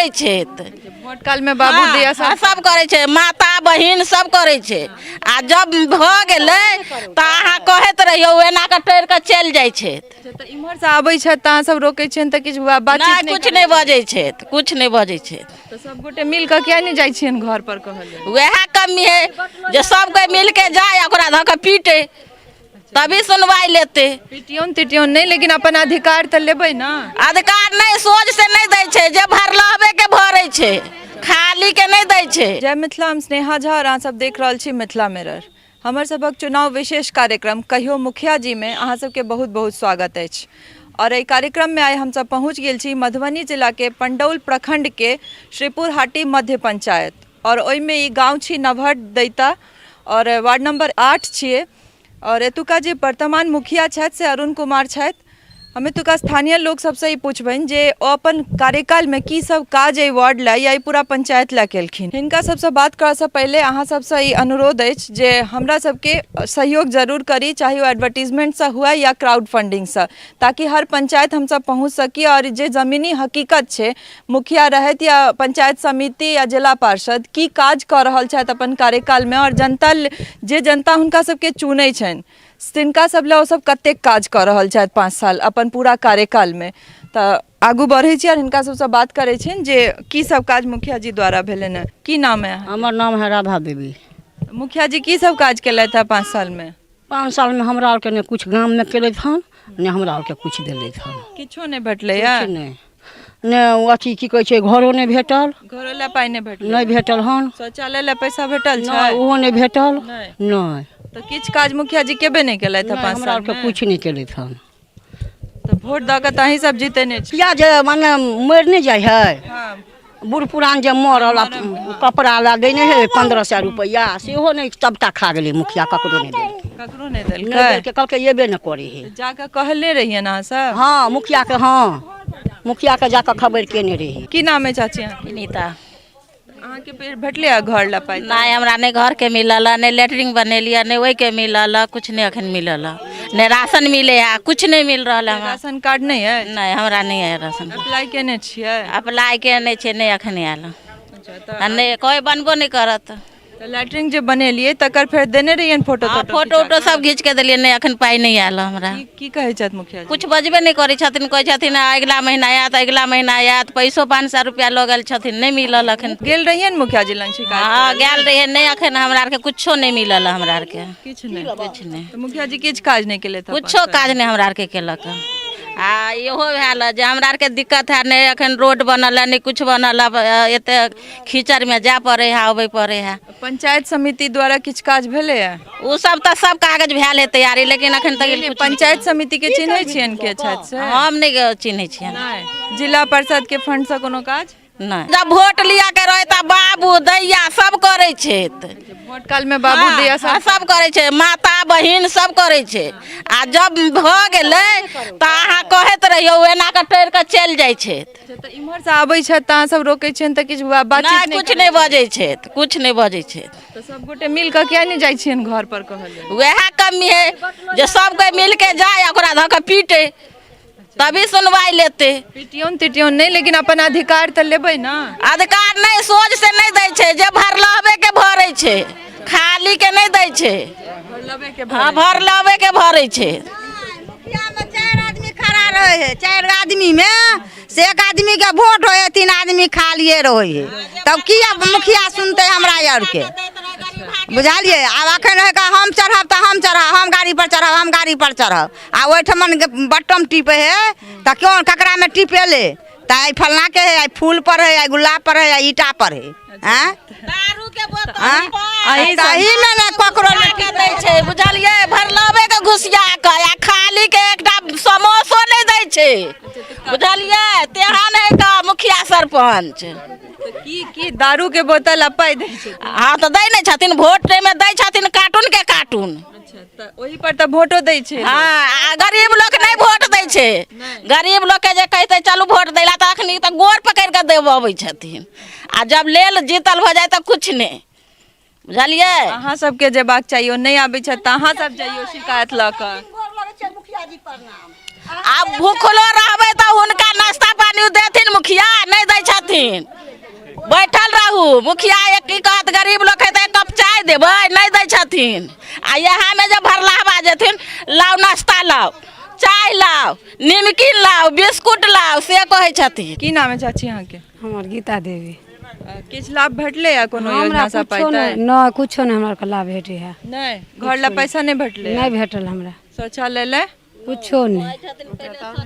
करे छेत। वोट काल में बाबू दिया सब करे छे, माता बहिन सब करे छे। आ जब भ गेले त अहाँ कहत रहियो एना के टोर के चल जाय छे। त इम्हर से आबै छ त अहाँ सब रोकै छन त किछ बातचीत नहीं, कुछ नहीं बजे छे, कुछ नहीं बजे छे। तो सब गोटे मिल के किया नहीं जाय छियन घर पर कहले? वह कमी है जो सब कोई मिल के जाए ओकरा ध के पीटे तभी सुनवाई लेते। पिटियोन तिटियोन नहीं, लेकिन अपन अधिकार त लेबै ना। अधिकार नहीं, सोच से नहीं दै छे, जे भरलहबे के भरे छे, खाली के नहीं दै छे। जय मिथिला, हम स्नेहा झा और अहाँ सब देख रहल छी मिथिला मिरर। हमर सबक चुनाव विशेष कार्यक्रम कहियो मुखिया जी में अहाँ सबके बहुत बहुत स्वागत अछि। और एहि कार्यक्रम में आइ हम सब पहुँच गेल छी मधुबनी जिला के पंडौल प्रखंड के श्रीपुर हाटी मध्य पंचायत। और ओइमे ई गाँव छी नवहट दैता और वार्ड नंबर 8 छिए। और एतुका जे वर्तमान मुखिया छथि से अरुण कुमार छथि। हम एतुका स्थानीय लोग सबसे ई पूछबनि जे ओ अपन कार्यकाल में की सब काज एहि वार्ड ला या पूरा पंचायत ला केलखिन। हिनका सबसे बात करऽ से पहले अहाँ सबसे ई अनुरोध अछि जे हमरा सबके सहयोग जरूर करी, चाहे वो एडवर्टीजमेंट से हुआ या क्राउड फंडिंग से, ताकि हर पंचायत हम सब पहुँच सकी। और जे जमीनी हकीकत है मुखिया रहत या पंचायत समिति या जिला पार्षद की काज कर रहल छथि अपन कार्यकाल में, और जनता हुनका सबके चुनै छनि तिनका सब ला सब कतेक काज कर रहल छथि 5 साल अपन पूरा कार्यकाल में। तो आगू बढ़े छी और हिनका सबसे बात करे छिन जे की सब काज मुखिया जी द्वारा भेलन है। की नाम है? हमर नाम है राधा देवी। मुखिया जी की सब काज केलथि है 5 साल में? 5 साल में हमरा के ने कुछ गांव में केले हन, ने हमरा के कुछ देले हन। किछो नहीं भेटले है? कुछ नहीं, ने अथी की कहै छै घरो नहीं भेटल, घरो ला पाई नहीं भेटल, नहीं भेटल हन। शौचालय ला पैसा भेटल छै? नहीं, ओहो नहीं भेटल। नहीं तो किछ काज मुखिया जी केबे नहीं केलथि है 5 हमरा साल के में? कुछ नहीं केले हन। तो वोट द के तही सब जीतेने छी। किया जे माने मर नहीं जाय है, हां बूढ़ पुरान जे मरल कपड़ा ला देने है 1500 रुपया, सेहो नहीं सबटा खा गेले मुखिया, ककरो नहीं देल। ककरो नहीं देल नहीं देल के कहलके येबे न करे है। जाके कहले रहिए ना सब? हाँ मुखिया के, हाँ मुखिया के जाके खबर केने रही। की नाम है चाची अहाँ? विनीता। अहाँ के पेड़ भेटले है घर ला पाई? नहीं, हमरा नहीं घर के मिलल, नहीं लेटरिंग बनेलिया, नहीं वही के मिलल, कुछ नहीं अखन मिलल, नहीं राशन मिले है, कुछ नहीं मिल रहा है। राशन कार्ड नहीं है? नहीं, हमरा नहीं है राशन। अप्लाई केने छिए? अप्लाई के नहीं छे, नहीं अखन आयल। अच्छा तो नहीं कोई बनबो नहीं करत। लेटरिंग जे बनेलिए तकर फिर देने रहिए फोटो? फोटो उटो सब घींच के दिलिए, नहीं अखन पाई नहीं आयल हमरा। की कहे छथि मुखिया जी? कुछ बजबे नहीं करे छथिन, कहे छथिन अगला महीना आयत, अगला महीना आयत, पैसो 500 रुपया लगल छथिन, नहीं मिलल अखन। गेल रहिए न मुखिया जी लंग शिकायत? हाँ गेल रहिए, नहीं अखन हमरा के कुछो नहीं मिलल हमरा के। किछ नहीं? कुछ नहीं, तो मुखिया जी किछ काज नहीं केले था? कुछो काज नहीं हमरा के केलक। आ इहो भेल जे हमरा के दिक्कत है, नहीं अखन रोड बनल है, नहीं कुछ बनल है, एते खीचड़ में जा पड़े है, आवे पड़े है। पंचायत समिति द्वारा किछ काज भेले है? उ सब तो सब कागज भेल है तैयारी, लेकिन अखन तक पंचायत समिति के चिन्है छियन के छथि से? हम नहीं चिन्है छियन। नहीं। जिला परिषद के फंड से कोनो काज नहीं? जब वोट लिया के रहे त बाबू दैया सब करे छे। वोट काल में बाबू दिया सब करे छे, माता बहिन सब करे छे। आ जब भ गेले त अहाँ कहत रहियो एना के टोर के चल जाय छे। त इम्हर से आबै छ त अहाँ सब रोकै छन त किछ बातचीत नहीं, कुछ नहीं बजे छे, कुछ नहीं बजे छे। तो सब गोटे मिल के किया नहीं जाय छियन घर पर कहले? वह कमी है जो सब कोई मिल के जाए ओकरा ध के पीटे तभी सुनवाई लेते। पिटियोन तिटियोन नहीं, लेकिन अपन अधिकार त लेबै ना। अधिकार नहीं, सोच से नहीं दै छे, जे भरलहबे के भरे छे, खाली के नहीं दै छे। हाँ भरलहबे के भरे छे। मुखिया में 4 आदमी खड़ा रहे है, 4 आदमी में से 1 आदमी के वोट हो, 3 आदमी खालिए रहे है। तब किया मुखिया सुनते हमरा यार के? बुझलिए? आब अखन है का हम चढ़ब त हम चढ़ब, हम गाड़ी पर चढ़ब, हम गाड़ी पर चढ़ब। आ ओठमन बटम टिपे है त क्यों ककरा में टिपेले? त आई फलना के है, आई फूल पर है, आई गुलाब पर है, आई ईटा पर है। हैं? दारू के बोतल तही में ना ककरो के दै छे, बुझलिए? भरलहबे के घुसिया के या खाली के एकटा समोसो नहीं दै छे, बुझलिए? तेहन है का मुखिया सरपंच। की दारू के बोतल अपाई दै छै? हाँ तो दै नहीं छथिन, वोट में दै छथिन कार्टून के कार्टून। अच्छा त ओही पर त वोटो दै छै? हाँ, गरीब लोग नहीं वोट दै छे। गरीब लोग के जे कहते चलू वोट दैला त अखनी त गोर पकड़ के देबबै छथिन, आ जब लेल जीतल भ जाए त कुछ नहीं। बुझलिए? अहाँ सबके जे बात चाहिए नहीं आबै छ त अहाँ सब जाइयो शिकायत ल क। अब भूखलो रहबै त हुनका नाश्ता पानी देथिन मुखिया? नहीं दै छथिन। मुखिया एक की कहत गरीब लोग है तो एक कप चाय देबै नहीं दै छथिन। आ यहाँ में जब भरलाहबा जेथिन लाओ नाश्ता लाओ चाय लाओ निमकीन लाओ बिस्कुट लाओ से कहै छथिन। की नाम है चाची यहाँ के? हमर गीता देवी। किछु लाभ भेटले या कोनो हमरा योजना से कुछो पाइते? नहीं कुछो नहीं हमरा के लाभ भेटे है। नहीं घर ला पैसा नहीं भेटले? नहीं भेटल हमरा शौचालय ले कुछो नहीं।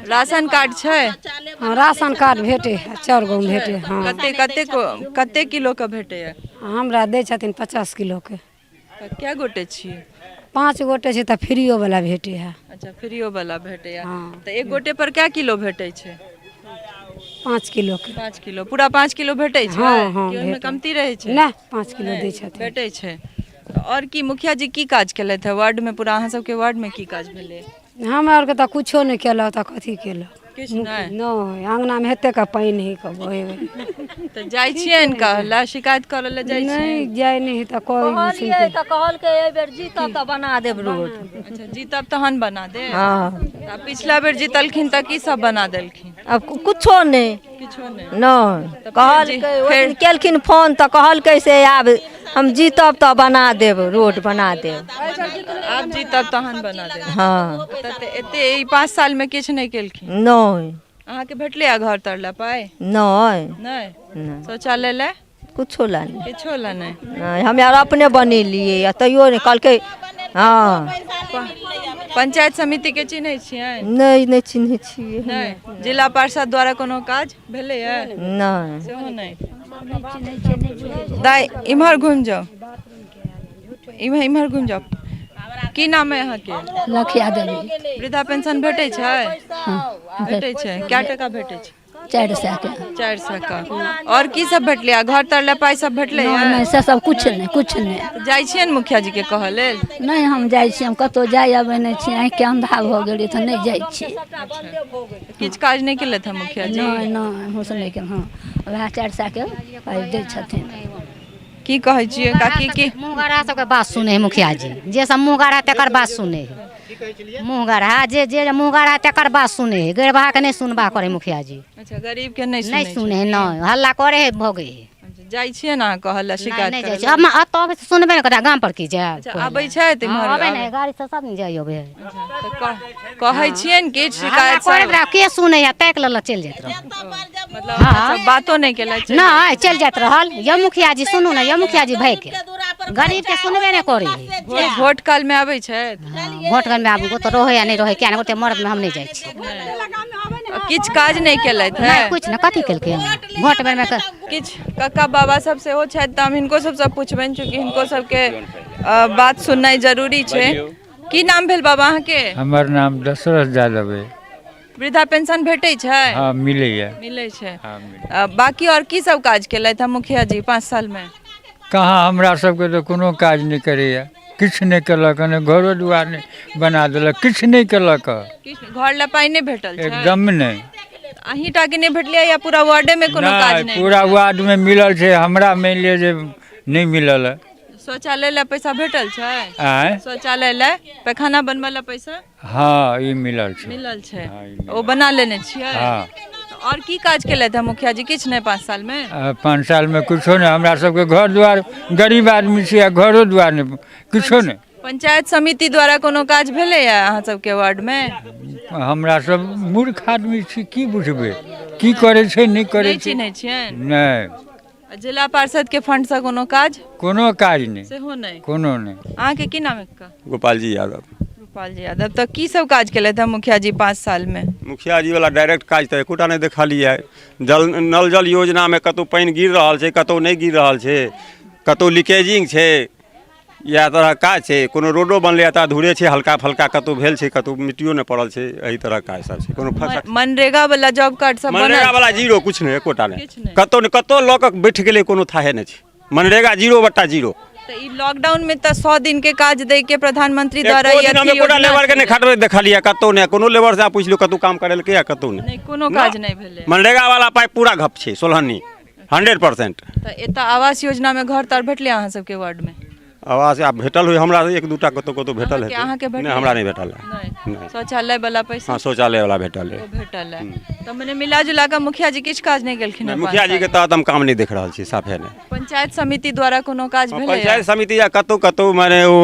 राशन कार्ड छै? हाँ राशन कार्ड भेटे है 4 गो में भेटे। हाँ कते किलो का भेटे है? हमरा दे छथिन 50 किलो के। क्या गोटे छियै? 5 गोटे छै तऽ फ्रीओ वाला भेटे है। अच्छा फ्रीओ वाला भेटे है। हाँ। तो एक गोटे पर क्या किलो भेटे छै? 5 किलो के। 5 किलो पूरा 5 किलो भेटे छै? हाँ, हाँ, कि ओहिमे भेटै। कमती रहे छै? नहीं 5 किलो दे छथिन। भेटे छै। और की मुखिया जी की काज केलथि है वार्ड में? पूरा अहाँ सबके वार्ड में की काज भेलै? हमरा आर के तऽ कुछो नहीं केलक तऽ कथी केलक? किछु नहीं। नहीं अंगना में हेते का पानी ही का बहे। तो जाइ छियनि कहला शिकायत करऽ ले जाइ छियनि? नहीं जाय नहीं तो कोई नहीं सुनते। कहलकै एहि बेर जीतब तऽ बना देब रोड। अच्छा जीतब तहन बना दे। हाँ आ पिछला बेर जीतलखिन तऽ की सब बना देलखिन? अब कुछो नहीं किछो नहीं। नहीं कहलकै फिर- ओहि दिन केलखिन फोन तऽ कहलकै से आब हम जीतब तऽ बना देब रोड बना देब। आब जीतब तहन बना दे। हाँ तऽ एते ई 5 साल में किछु नहीं केलखिन? नहीं अहाँके भेटलै आ घर तर ला पाइ? नहीं नहीं। नहीं शौचालय ले? कुछो ला नहीं। किछो ला नहीं। नहीं हमे आर अपने बनेलिए या तैयो नहीं कहलकै। हाँ पंचायत समिति के चिन्है छियै? नहीं नहीं चिन्है छियै। नहीं। जिला पार्षद द्वारा कोनो काज भेलै है? नहीं सेहो नहीं। दाई इम्हर घुम जाओ। इम्हर घुम जाओ। की नाम है अहाँके? लखिया देवी। वृद्धा पेंशन भेटै छै? भेटै छै। क्या टका भेटै छै? 400 के। 400 का। और की सब भेटलै? आ घर तर ला पाइ सब भेटलै नहीं है? नहीं से सब कुछ नहीं कुछ नहीं। जाइ छियनि मुखिया जी के कहऽ लेल? नहीं हम जाइ छी हम कतौ जाय अबै नहीं छी आँखि के अंधा भऽ गेलै तऽ नहीं जाइ छी। किछु काज नहीं केलथि है मुखिया जी? नहीं नहीं हमसे नहीं के। हाँ वएह 400 के पाइ दै छथिन। की कहै छियै काकी की? मुँहगरा सबके बात सुने है मुखिया जी। जे सब मुँहगरा तकर बात सुने है। मुँहगरा जे जे मुँहगरा तकर बात सुने है। गरीबा के नहीं सुनबा करे मुखिया जी। अच्छा गरीब के नहीं नहीं सुनै सुने है नहीं हल्ला करे है भोगे है। जाइ छियै ना कहऽ ला शिकायत नहीं करऽ जाइ अब अतऽ सुनबे नहीं करता गाम पर की जाए। अच्छा आबै छै तिम्हर? अबे नहीं गाड़ी से सब नहीं जाइयो बे। कहै छियनि कि हल्ला शिकायत करे सब? बला के सुने है तैक ल चल जात रह। मतलब अच्छा, बातो नहीं केलथि? नहीं चल जात रहल। ये मुखिया जी सुनू ना ये मुखिया जी भाई के गरीब के सुनबे नहीं करे है। वोट काल में आबै छै? वोट गन में आबू तो रहे या नहीं रहे क्या नहीं ओते मर्द में हम नहीं जाइ छी। किछु काज नहीं केलथि है? नहीं कुछ ना कथी केलकै वोट बेर में किछु कक्का बाबा सब सेहो छथि तऽ हम हिनको सबसँ पुछबनि चूँकि हिनको सबके बात सुननाइ जरूरी छै। की नाम भेल बाबा अहाँके? हमर नाम दशरथ यादव है। वृद्धा पेंशन भेटै छै? हाँ मिलैए। मिलै छै। हाँ मिलै। बाकी और की सब काज केलथि है मुखिया जी 5 साल में? कहाँ हमरा सबके तो कोनो काज नहीं करैए। किछु नहीं केलक ने घरो दुआर नहीं बना देलक किछु नहीं केलक। घर ला पाइ नहीं भेटल छै? एकदम नहीं। अहीं टा के नहीं भेटलै या पूरा वार्डे में कोनो काज नहीं नहीं? पूरा वार्ड में मिलल छै हमरा मानि लिअ जे नहीं मिलल है। शौचालय ला पैसा भेटल छै? आँय शौचालय ला पैखाना बनबे ला पैसा हाँ ई मिलल छै। मिलल छै? हाँ, ई मिलल। ओ बना लेने छियै? हाँ और की काज केलथि है मुखिया जी? किछु नहीं 5 साल में? 5 साल में कुछो नहीं। हमरा सबके घर दुआर गरीब आदमी छियै घरो दुआर नहीं किछो नहीं। पंचायत समिति द्वारा कोनो काज भेलै या अहाँ सबके वार्ड में? हमरा सब मूर्ख आदमी छी की बुझबै की करे छै नहीं करे नहीं छै। चिन्है छियनि? नहीं जिला पार्षद के फंड से कोनो काज? कोनो काज नहीं सेहो नहीं। कोनो नहीं। अहाँके की नाम है का? गोपाल जी यादव। गोपाल जी यादव। तो की सब काज केलथि है मुखिया जी 5 साल में? मुखिया जी वाला डायरेक्ट काज तो एकोटा नहीं देखलिए। नल जल योजना में कतौ पानि गिर रहल छै कतौ नहीं गिर रहल छै कतौ लीकेजिंग छै या तरह काज छै। कोनो रोडो बनलै तऽ अधूरे छै हल्का फल्का कतौ भेल छै कतौ मिट्टियो नहीं पड़ल छै। एही तरह काज सब छै। कोनो मनरेगा वाला जॉब कार्ड सब मनरेगा बनल? वाला जीरो कुछ नहीं एकोटा नहीं। किछु नहि। कतौ कतौ लऽ कऽ बैठ गेलै कोनो थाहे नहीं छै। मनरेगा 0/0। तो ई लॉकडाउन में तो 100 दिन के काज दे के प्रधानमंत्री द्वारा एको ये दिन हमें कोटा लेबर के नहीं खटबै देखलिए कतौ नहीं। कोनो लेबर से आप पूछ लो कतौ काम करेलकै या कतौ नहीं। नहीं कोनो काज नहीं भेलै। मनरेगा वाला पाइ पूरा घप छै सोलहनी 100%। तो एतऽ आवास योजना में घर तर भेटलै अहाँ सबके वार्ड में? आवास आप भेटल हुई हमरा एक दूटा कतौ भेटल है अहाँके भेटल नहीं हमरा नहीं भेटल है नहीं शौचालय वाला पैसा हाँ शौचालय वाला भेटल है भेटल है तो मैंने मिला जुला के मुखिया जी किछ काज नहीं केलखिन नहीं, मुखिया जी के तहत हम काम नहीं देख रहल छी साफे नहीं पंचायत समिति द्वारा कोनो काज भेलै पंचायत समिति या कतौ माने ओ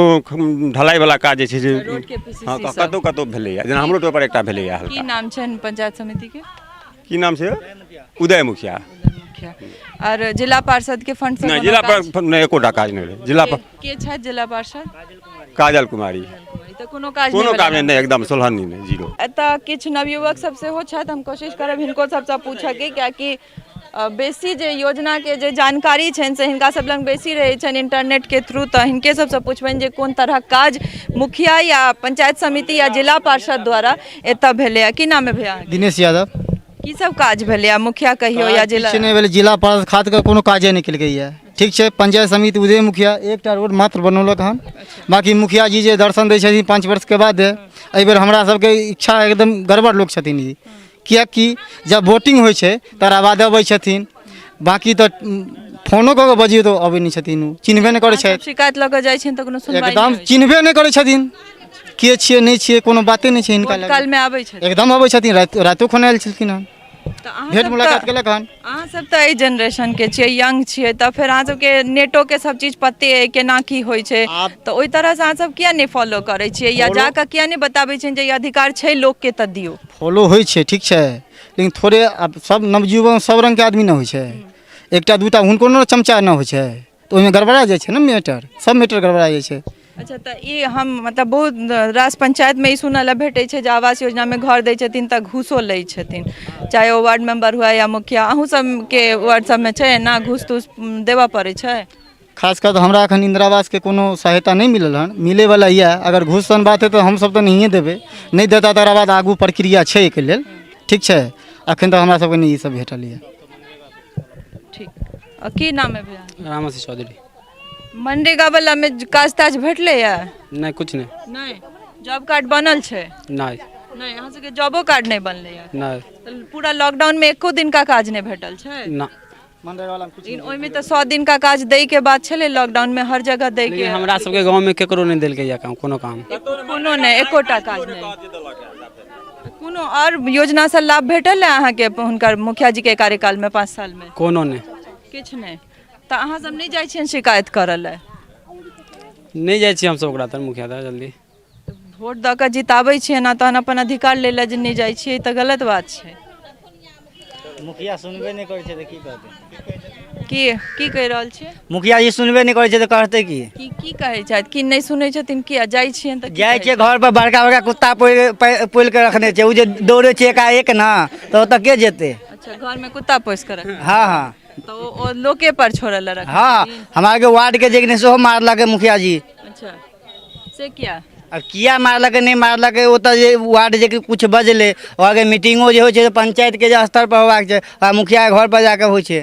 ढलाई वाला काज जे छै जे रोड के PCC हाँ सब। कतौ भेलै जेना हमरो टोल पर एकटा भेलै की हल्का नाम छन पंचायत समिति के की नाम छै उदय मुखिया मुखिया और जिला पार्षद के फंड से नहीं कोनो जिला काज? पर नहीं एकोटा काज नहीं भेलै जिला पर के छथि जिला पार्षद काजल कुमारी तो कोनो काज कोनो नहीं काम भेलै। नहीं एकदम सोलहनी नहीं जीरो एतऽ किछु नवयुवक सब सेहो छथि हम कोशिश करब हिनको सबसँ पूछऽके कियाकि बेसी जे योजना के जे जानकारी छनि से हिनका सब लग बेसी रहै छनि इंटरनेट के थ्रू तऽ हिनके सबसँ पूछबनि जे कोन तरहक काज मुखिया या पंचायत समिति या जिला पार्षद द्वारा एतऽ भेलैया की नाम है भैया दिनेश यादव की सब काज भेलैया मुखिया कहियो या जिला किछु नहीं भेलै जिला पार्षद खात के कोनो काजे नहीं केलकै है ठीक छै पंचायत समिति उदय मुखिया एकटा रोड मात्र बनौलक हन बाकी मुखिया जी जे दर्शन दै छथिन 5 वर्ष के बाद एहि बेर हमरा सबके इच्छा एकदम गड़बड़ लोक छथिन ई कियाकि जब वोटिंग होइ छै तकरा बाद अबै छथिन बाकी तऽ फोनो कऽ के बजियो तऽ अबै नहि छथिन ओ चिन्हबे नहि करै अहाँ सब छथि शिकायत लऽ कऽ जाइ छियनि तऽ कोनो सुनवाई एकदम नहि होइ छै। चिन्हबे नहि करै छथिन के छियै नहीं छियै कोनो बाते नहीं छै हिनका वोट लग काल में आबै छथि एकदम अबै छथिन रातो खन आयल छलखिन हन तऽ अहाँ भेंट सब मुलाकात तऽ- केलक हन अहाँ सब तऽ एहि जनरेशन के छियै यंग छियै तऽ फेर अहाँ सबके नेटो के सब चीज पते है केना की होइ छै तऽ ओहि तरह से अहाँ सब किया नहीं फॉलो करै छियै या जाकऽ किया नहीं बताबै छियै जे ई अधिकार छै लोक के तऽ दियौ फॉलो होइ छै ठीक छै लेकिन थोड़े आब सब नवयुवक सब रंग के आदमी न होइ छै एकटा दूटा हुनको न चमचा न होइ छै तऽ ओहिमे गड़बड़ा जाइ छै ने मैटर सब मैटर गड़बड़ा जाइ छै अच्छा तऽ ई हम मतलब बहुत रास पंचायत में ई सुनऽ लए भेटै छै जे आवास योजना में घर दै छथिन तऽ घूसो लै छथिन चाहे ओ वार्ड मेंबर हुआ या मुखिया अहूँ सब के वार्ड सब में छै ना घूस तूस देबऽ पड़ै छै खास कर हमरा एखन इंदिरा आवास के कोनो सहायता नहीं मिलल हन मिले वाला यऽ अगर घूस सन बात है तो हम सब तो नहिए देबै नहीं देता तकरा बाद आगू प्रक्रिया छै एहिके लेल ठीक छै अखन तक हमरा सबके नहीं ई सब भेटल यऽ ठीक की नाम है भैया रामसी चौधरी मनरेगा वाला में काज ताज भेटलै या नहीं कुछ नहीं नहीं जॉब कार्ड बनल छै नहीं नहीं अहाँ सबके जॉबो कार्ड नहीं बनलै या नहीं तऽ पूरा लॉकडाउन में एको दिन का काज नहीं भेटल छै ना लेकिन ओहिमे तऽ 100 दिन का काज दै के बात छलै लॉकडाउन में हर जगह दै के लेकिन हमरा सबके गांव में केकरो नहीं देलकै या काम कोनो काम कोनो नहीं एकोटा काज नहीं कोनो और योजना से लाभ भेटल है अहाँके हुनकर मुखिया जी के कार्यकाल में 5 साल में कोनो नहीं किछु नहीं तऽ अहाँ सब नहीं जाइ छियनि शिकायत करऽ लए नहीं जाइ छी हम सब ओकरा तर मुखिया तर जल्दी वोट दऽ कऽ जिताबै छियै ना तहन अपन अधिकार लै लए जे नहीं जाइ छियै तऽ गलत बात छै मुखिया सुनबे नहीं करै छै तऽ की कहतै की कहि रहल छियै मुखिया जी सुनबे नहीं करै छै तऽ कहतै की की कहै छथि की नहीं सुनै छथिन किया जाइ छियनि तऽ की जाइ कहै छै घर पर बड़का बड़का कुत्ता पोल के रखने छै ओ जे दौड़े छै एकाएक ना तऽ ओतऽ के जेतै छथि? अच्छा घर में कुत्ता पोस कर रखने हाँ हाँ तो ओ लोके पर छोड़ल रखने हाँ छथिन? हमारे के वार्ड के जगह सेहो मारलक मुखिया जी अच्छा से किया अब किया मारलक नहीं मारलक ओतऽ जे वार्ड जे कुछ बजले और आगे मीटिंगो जे होइ छै पंचायत के जे स्तर पर होबाक छै आ मुखिया के घर पर जाके होइ छै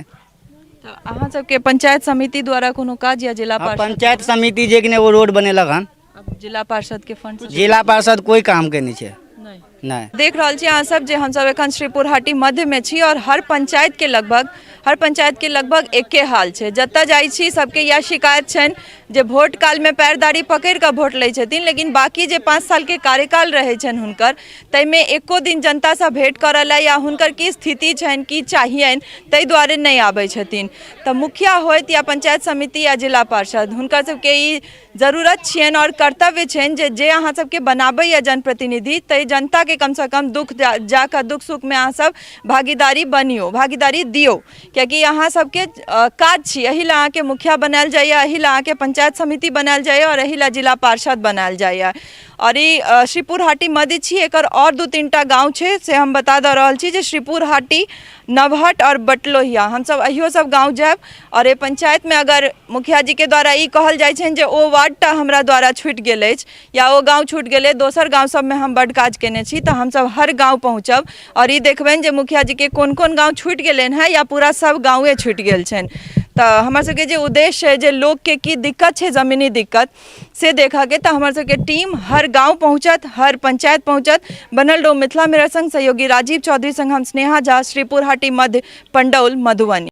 तऽ अहाँ सबके पंचायत समिति द्वारा कोनो काज या जिला पार्षद पंचायत समिति जे कि वो रोड बनेलक हन अब जिला पार्षद के फंड से जिला पार्षद कोई काम के नहीं छै नहीं नहीं देख रहल छी अहाँ सब जे हमसब एखन श्रीपुर हाटी मध्य में छी और हर पंचायत के लगभग एके हाल छै जतऽ जाइ छी सबके यह शिकायत छनि जे वोट काल में पैरदारी पकड़ि कऽ वोट लै छथिन लेकिन बाकी जे 5 साल के कार्यकाल रहै छनि हुनकर ताहिमे एको दिन जनता सँ भेंट करऽ लए या हुनकर की स्थिति छनि की चाहियनि ताहि दुआरे नहि आबै छथिन तऽ मुखिया होइत या पंचायत समिति या जिला पार्षद हुनकर सबके ई जरूरत छियनि और कर्तव्य छनि जे अहाँ सबके बनाबैया जनप्रतिनिधि ताहि जनता के कम से कम दुख जाकऽ दुख सुख में अहाँ सब भागीदारी बनियो भागीदारी दियो कियाकि अहाँ सबके काज छी एहि लए अहाँके मुखिया बनायल जाइए एहि लए अहाँके पंचायत समिति बनायल जाइए और एहि लए जिला पार्षद बनायल जाइए और ई श्रीपुर हाटी मध्य छी एकर और 2-3 टा गाँव छै से हम बता दऽ रहल छी जे श्रीपुर हाटी नवहट और बटलोहिया हमसब अहियो सब गाँव जायब और ए पंचायत में अगर मुखिया जी के द्वारा ई कहल जाइ छनि जे ओ वार्ड टा हमरा द्वारा छूटि गेल अछि या ओ गाँव छूटि गेलै दोसर गाँव सब में हम बड्ड काज केने छी तऽ हमसब हर गाँव पहुँचब और ई देखबनि जे मुखिया जी के कोन कोन गाँव छूटि गेलनि हैं या पूरा सब गाँवे छूटि गेल छनि तऽ हमर सबके जे उद्देश्य है जे लोग के की दिक्कत छै जमीनी दिक्कत से देखा के तऽ हमर सबके टीम हर गाँव पहुँचत हर पंचायत पहुँचत बनल रहो मिथिला मिरर संग सहयोगी राजीव चौधरी संग हम स्नेहा झा श्रीपुर हाटी मध्य पंडौल मधुबनी।